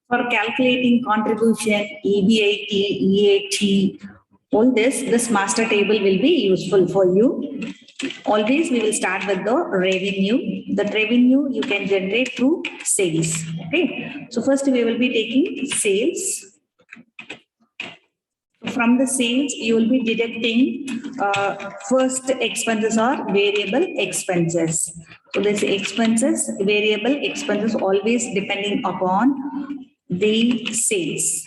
For calculating contribution, EBIT, EAT, all this master table will be useful for you. Always we will start with the revenue. That revenue you can generate through sales. Okay. So first we will be taking sales. From the sales, you will be deducting first expenses are variable expenses. So this expenses, variable expenses always depending upon the sales.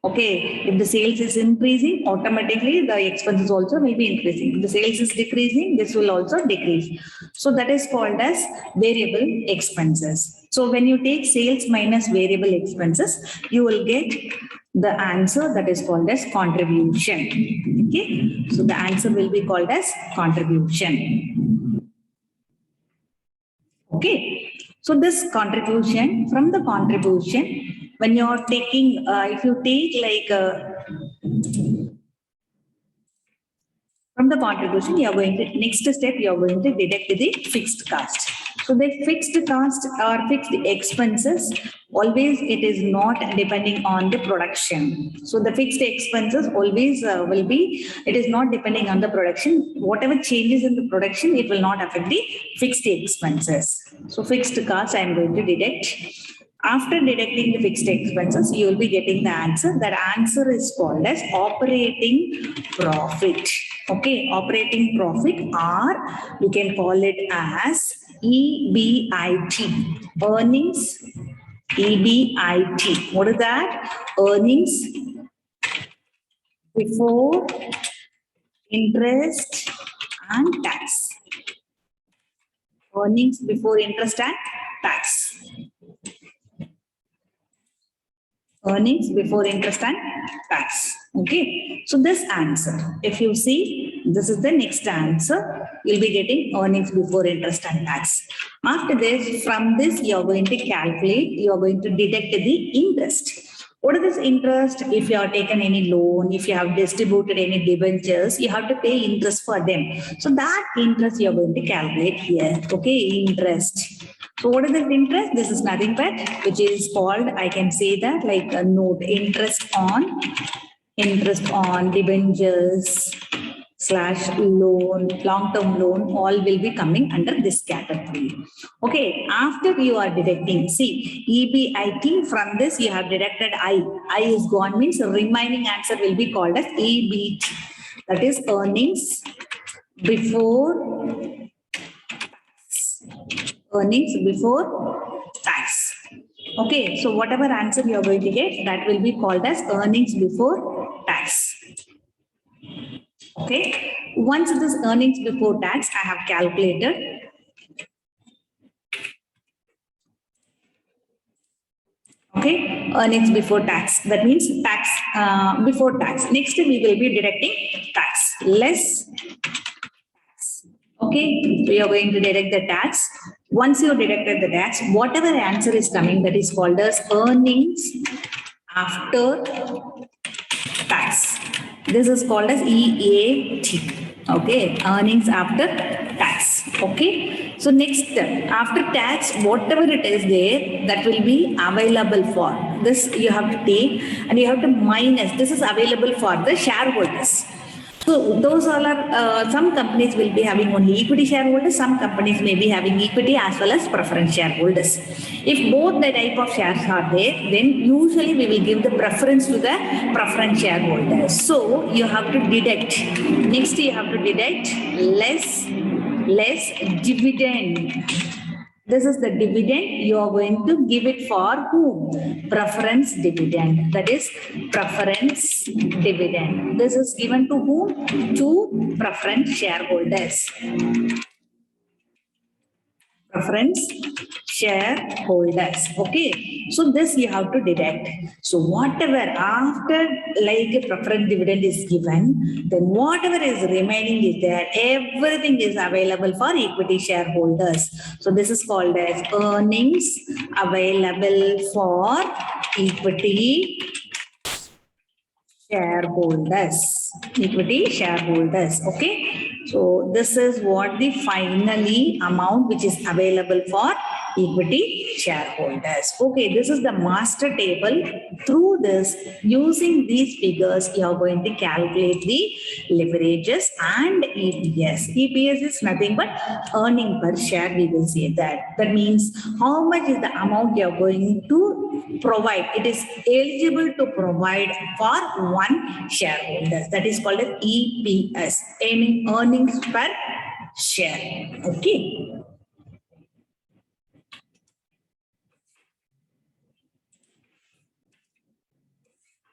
Okay, if the sales is increasing, automatically the expenses also will be increasing. If the sales is decreasing, this will also decrease. So that is called as variable expenses. So when you take sales minus variable expenses, you will get the answer that is called as contribution. Okay, so the answer will be called as contribution. Okay, so this contribution, from the contribution, when you are taking, if you take like from the contribution, you are going to, next step, you are going to deduct the fixed cost. So the fixed cost or fixed expenses, always it is not depending on the production. So the fixed expenses always will be, it is not depending on the production. Whatever changes in the production, it will not affect the fixed expenses. So fixed cost I am going to deduct. After deducting the fixed expenses, you will be getting the answer. That answer is called as operating profit. Okay, operating profit, or you can call it as EBIT, earnings, EBIT. What is that? Earnings before interest and tax. Earnings before interest and tax. Earnings before interest and tax. Okay, so this answer, if you see, this is the next answer. You'll be getting earnings before interest and tax. After this, from this, you're going to calculate, you're going to deduct the interest. What is this interest? If you have taken any loan, if you have distributed any debentures, you have to pay interest for them. So that interest you're going to calculate here. Okay, interest. So what is this interest? This is nothing but, which is called, I can say that like a note, interest on debentures / loan, long-term loan, all will be coming under this category. Okay, after you are deducting, see, EBIT, from this you have deducted I is gone, means the remaining answer will be called as EBT. That is earnings before tax. Earnings before tax. Okay, so whatever answer you are going to get, that will be called as earnings before tax. Okay, once this earnings before tax I have calculated, okay, earnings before tax, that means tax before tax. Next we will be deducting tax, less tax. Okay, we are going to deduct the tax. Once you deducted the tax, whatever answer is coming, that is called as earnings after tax. This is called as EAT. Okay, earnings after tax. Okay, so next, after tax, whatever it is there, that will be available for this. You have to take and you have to minus. This is available for the shareholders. So those all are, some companies will be having only equity shareholders, some companies may be having equity as well as preference shareholders. If both the type of shares are there, then usually we will give the preference to the preference shareholders. So you have to deduct, next you have to deduct less dividend. This is the dividend. You are going to give it for whom? Preference dividend. That is preference dividend. This is given to whom? To preference shareholders. Preference shareholders. Okay, so this you have to deduct. So whatever after like a preference dividend is given, then whatever is remaining is there, everything is available for equity shareholders. So this is called as earnings available for equity shareholders. Equity shareholders. Okay, so this is what the finally amount which is available for equity shareholders. Okay, this is the master table. Through this, using these figures, you are going to calculate the leverages and EPS. EPS is nothing but earning per share. We will say that. That means how much is the amount you are going to provide. It is eligible to provide for one shareholder. That is called as EPS, earnings per share. Okay.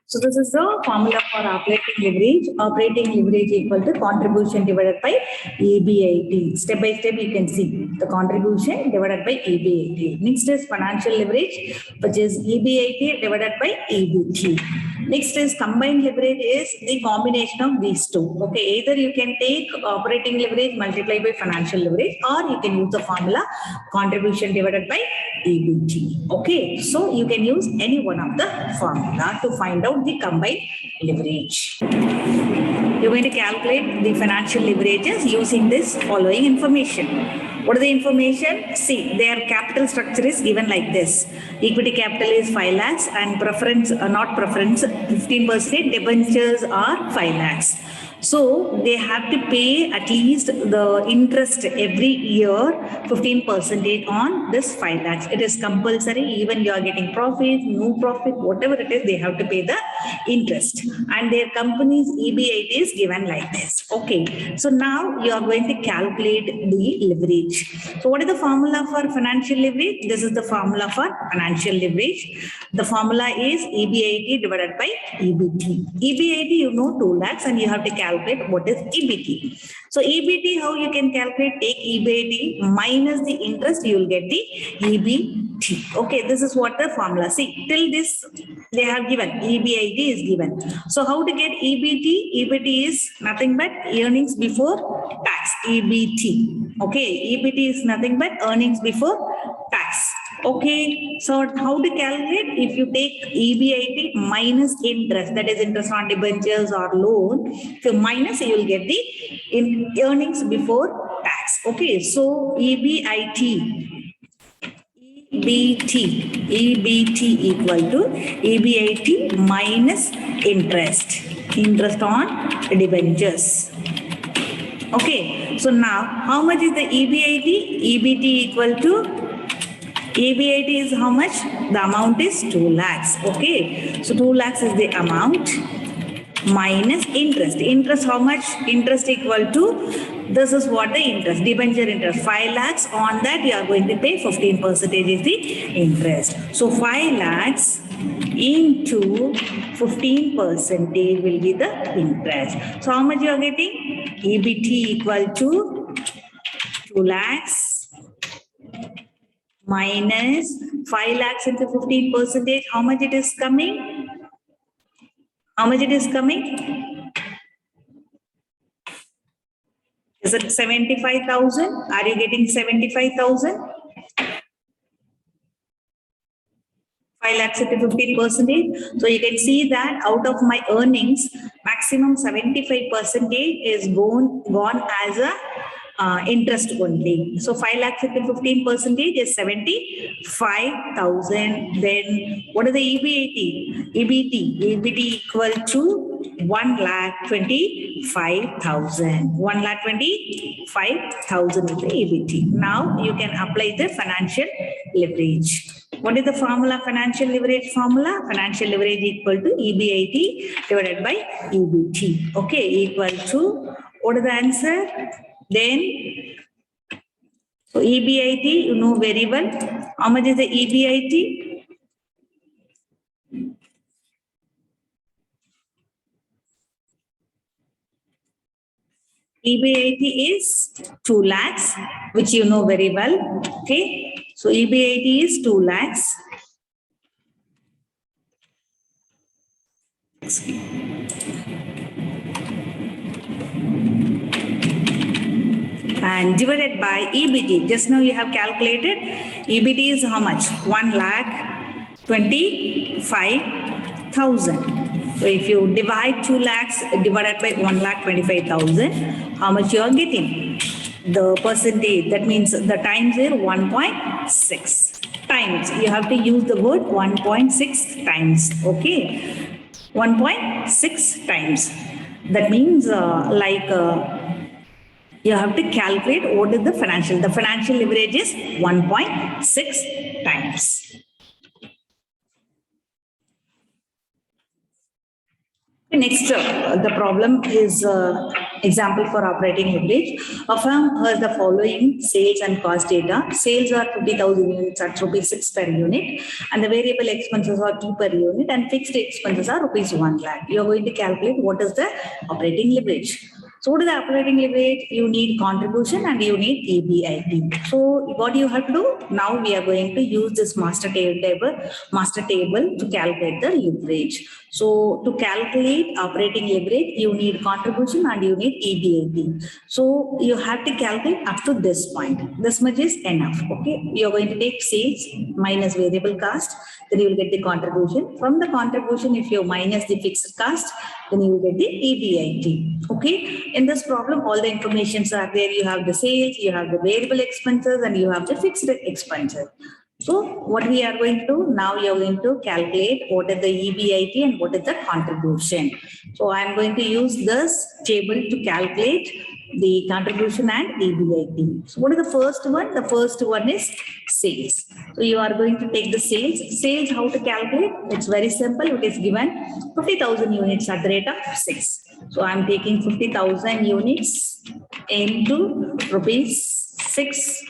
So this is the formula for operating leverage. Operating leverage equal to contribution divided by EBIT. Step by step you can see the contribution divided by EBIT. Next is financial leverage, which is EBIT divided by EBT. Next is combined leverage is the combination of these two. Okay, either you can take operating leverage multiplied by financial leverage, or you can use the formula contribution divided by EBT. Okay, so you can use any one of the formula to find out the combined leverage. You're going to calculate the financial leverages using this following information. What is the information? See, their capital structure is given like this. Equity capital is 5 lakhs and preference, not preference, 15%, debentures are 5 lakhs. So they have to pay at least the interest every year 15% on this 5 lakhs. It is compulsory, even you are getting profit, no profit, whatever it is, they have to pay the interest. And their company's EBIT is given like this. Okay, so now you are going to calculate the leverage. So what is the formula for financial leverage? This is the formula for financial leverage. The formula is EBIT divided by EBT. EBIT, you know, 2 lakhs, and you have to calculate what is EBT. So EBT, how you can calculate? Take EBIT minus the interest, you will get the EBT. Okay, this is what the formula. See, till this they have given, EBIT is given. So how to get EBT? EBT is nothing but earnings before tax, EBT. Okay, EBT is nothing but earnings before tax. Okay, so how to calculate? If you take EBIT minus interest, that is interest on debentures or loan, if you minus, you will get the earnings before tax. Okay, so EBIT equal to EBIT minus interest on debentures. Okay, so now how much is the EBIT? EBT equal to EBIT is how much? The amount is 2 lakhs. Okay, so 2 lakhs is the amount minus interest. Interest how much? Interest equal to, this is what the interest, debenture interest, 5 lakhs. On that you are going to pay 15% is the interest. So 5 lakhs into 15% will be the interest. So how much you are getting? EBT equal to 2 lakhs minus 5 lakhs into 15%. How much it is coming? How much it is coming? Is it 75,000? Are you getting 75,000? 5 lakhs into 15%. So you can see that out of my earnings, maximum 75% is gone as a interest only. So 5 lakhs into 15% is 75,000. Then what is the EBIT? EBT equal to 1,25,000. 1,25,000 is the EBT. Now you can apply the financial leverage. What is the formula? Financial leverage formula? Financial leverage equal to EBIT divided by EBT. Okay, equal to, what is the answer? Then, so EBIT, you know very well. How much is the EBIT? EBIT is 2 lakhs, which you know very well. Okay, so EBIT is 2 lakhs. And divided by EBT. Just now you have calculated EBT is how much? 1,25,000. So if you divide 2 lakhs divided by 1,25,000, how much you are getting? the percentage, that means the times here 1.6 times. You have to use the word 1.6 times. Okay, 1.6 times. That means you have to calculate what is the financial. The financial leverage is 1.6 times. Next, the problem is example for operating leverage. A firm has the following sales and cost data. Sales are 50,000 units at rupees 6 per unit, and the variable expenses are 2 per unit, and fixed expenses are rupees 1 lakh. You are going to calculate what is the operating leverage. So what is the operating leverage? You need contribution and you need EBIT. So what you have to do? Now we are going to use this master table to calculate the leverage. So to calculate operating leverage, you need contribution and you need EBIT. So you have to calculate up to this point. This much is enough. Okay. You're going to take sales minus variable cost, then you will get the contribution. From the contribution, if you minus the fixed cost, then you will get the EBIT. Okay. In this problem, all the informations are there. You have the sales, you have the variable expenses, and you have the fixed expenses. So what we are going to do now, you are going to calculate what is the EBIT and what is the contribution. So I am going to use this table to calculate the contribution and EBIT. So what is the first one? The first one is sales. So you are going to take the sales. Sales, how to calculate? It's very simple. It is given 50,000 units at the rate of 6. So I am taking 50,000 units into rupees 6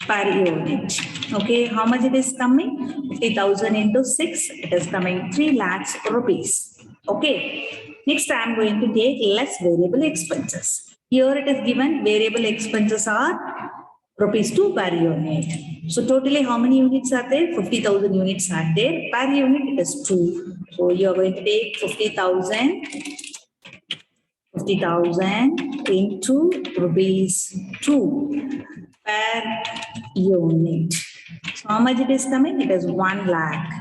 per unit. Okay, how much it is coming? 50,000 into 6, it is coming 3 lakhs rupees. Okay, next I am going to take less variable expenses. Here it is given variable expenses are rupees 2 per unit. So totally how many units are there? 50,000 units are there. Per unit it is 2. So you are going to take 50,000 into rupees 2 per unit. So how much it is coming? It is 1 lakh.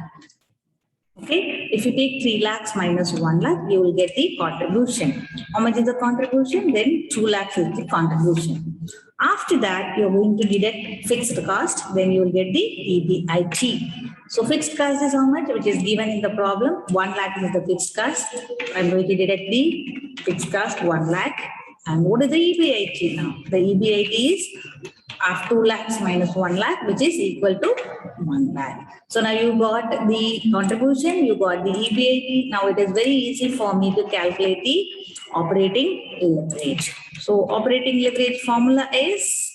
Okay, if you take 3 lakhs minus 1 lakh, you will get the contribution. How much is the contribution? Then 2 lakhs is the contribution. After that, you are going to deduct fixed cost, then you will get the EBIT. So fixed cost is how much? Which is given in the problem. 1 lakh is the fixed cost. I am going to deduct the fixed cost 1 lakh. And what is the EBIT now? The EBIT is of 2 lakhs minus 1 lakh, which is equal to 1 lakh. So now you got the contribution, you got the EBIT. Now it is very easy for me to calculate the operating leverage. So operating leverage formula is,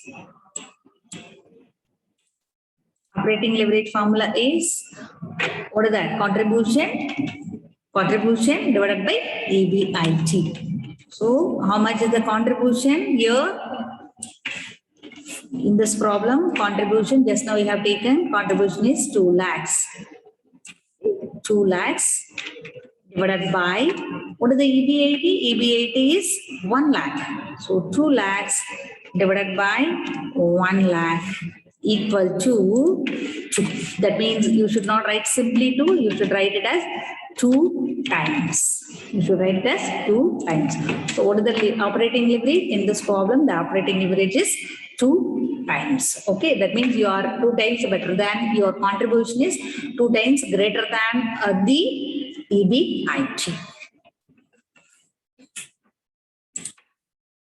what is that? Contribution divided by EBIT. So how much is the contribution here? In this problem, contribution, just now we have taken, contribution is 2 lakhs. 2 lakhs divided by, what is the EBIT? EBIT is 1 lakh. So 2 lakhs divided by 1 lakh equal to, that means you should not write simply 2, you should write it as 2 times. You should write it as 2 times. So what is the operating leverage? In this problem, the operating leverage is 2 times. Okay, that means you are 2 times better than, your contribution is 2 times greater than the EBIT.